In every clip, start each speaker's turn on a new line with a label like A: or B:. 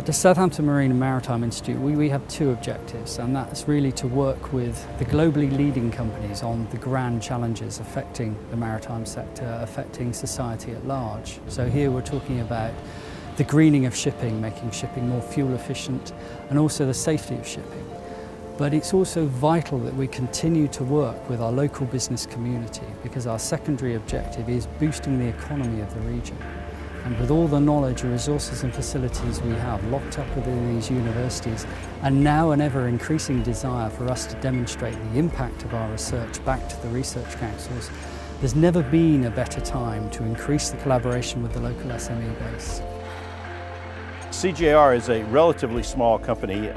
A: The Southampton Marine and Maritime Institute, we have two objectives, and that's really to work with the globally leading companies on the grand challenges affecting the maritime sector, affecting society at large. So here we're talking about the greening of shipping, making shipping more fuel efficient, and also the safety of shipping. But it's also vital that we continue to work with our local business community, because our secondary objective is boosting the economy of the region. And with all the knowledge, resources and facilities we have locked up within these universities, and now an ever increasing desire for us to demonstrate the impact of our research back to the research councils, there's never been a better time to increase the collaboration with the local SME base.
B: CJR is a relatively small company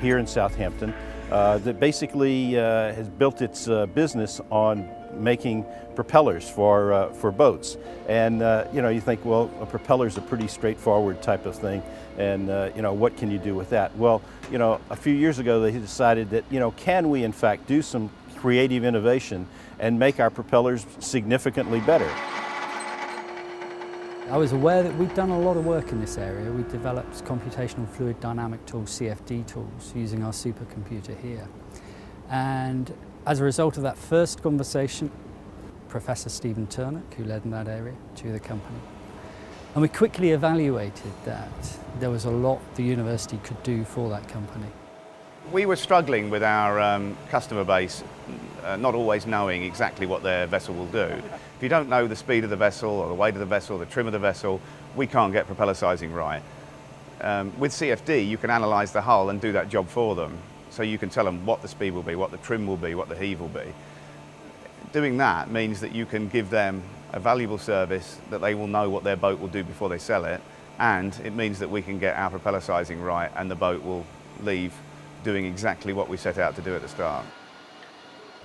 B: here in Southampton that basically has built its business on making propellers for boats. And you think, well, a propeller is a pretty straightforward type of thing, and what can you do with that? Well, a few years ago they decided that, can we in fact do some creative innovation and make our propellers significantly better?
A: I was aware that we'd done a lot of work in this area. We developed computational fluid dynamic tools, CFD tools, using our supercomputer here. And as a result of that first conversation, Professor Stephen Turnock, who led in that area, to the company. And we quickly evaluated that there was a lot the university could do for that company.
C: We were struggling with our customer base, not always knowing exactly what their vessel will do. If you don't know the speed of the vessel, or the weight of the vessel, the trim of the vessel, we can't get propeller sizing right. With CFD, you can analyse the hull and do that job for them. So you can tell them what the speed will be, what the trim will be, what the heave will be. Doing that means that you can give them a valuable service, that they will know what their boat will do before they sell it, and it means that we can get our propeller sizing right and the boat will leave doing exactly what we set out to do at the start.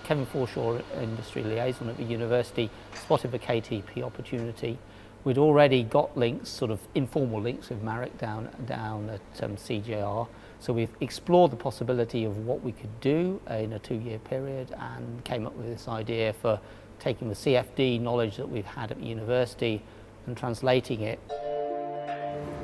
D: Kevin Forshaw, Industry Liaison at the university, spotted the KTP opportunity. We'd already got links, sort of informal links with Marek down at CJR. So we've explored the possibility of what we could do in a 2-year period, and came up with this idea for taking the CFD knowledge that we've had at the university and translating it.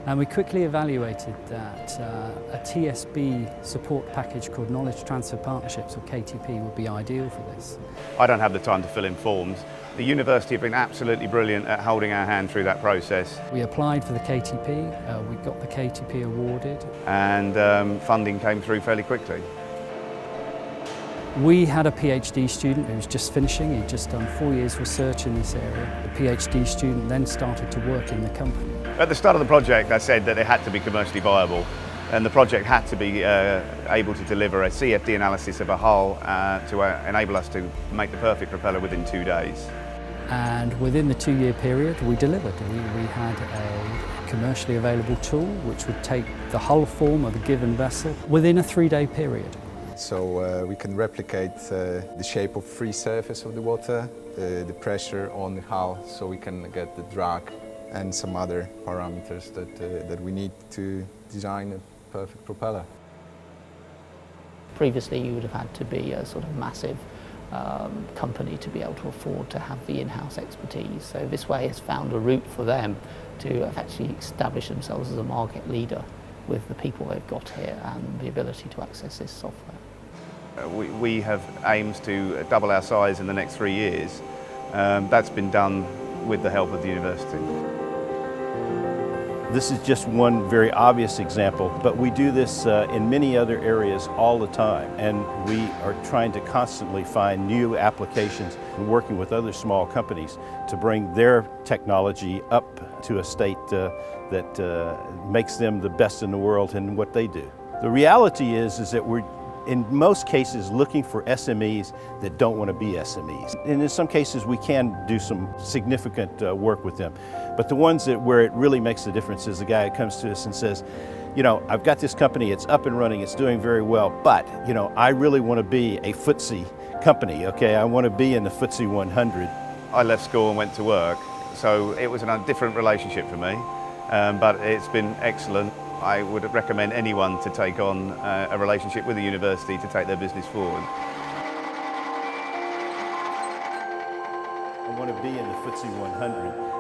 A: And we quickly evaluated that a TSB support package called Knowledge Transfer Partnerships, or KTP, would be ideal for this.
C: I don't have the time to fill in forms. The university have been absolutely brilliant at holding our hand through that process.
A: We applied for the KTP, we got the KTP awarded.
C: And funding came through fairly quickly.
A: We had a PhD student who was just finishing. He'd just done 4 years research in this area. The PhD student then started to work in the company.
C: At the start of the project, I said that it had to be commercially viable, and the project had to be able to deliver a CFD analysis of a hull to enable us to make the perfect propeller within 2 days.
A: And within the 2-year period, we delivered. We had a commercially available tool which would take the hull form of a given vessel within a 3-day period.
E: So we can replicate the shape of free surface of the water, the pressure on the hull, so we can get the drag and some other parameters that we need to design a perfect propeller.
D: Previously you would have had to be a sort of massive company to be able to afford to have the in-house expertise. So this way has found a route for them to actually establish themselves as a market leader with the people they've got here and the ability to access this software.
C: We have aims to double our size in the next 3 years. That's been done with the help of the university.
B: This is just one very obvious example, but we do this in many other areas all the time, and we are trying to constantly find new applications and working with other small companies to bring their technology up to a state that makes them the best in the world in what they do. The reality is that we're in most cases looking for SMEs that don't want to be SMEs. And in some cases we can do some significant work with them. But the ones where it really makes a difference is the guy who comes to us and says, I've got this company, it's up and running, it's doing very well, but I really want to be a FTSE company, okay? I want to be in the FTSE 100.
C: I left school and went to work, so it was a different relationship for me, but it's been excellent. I would recommend anyone to take on a relationship with the university to take their business forward.
B: I want to be in the FTSE 100.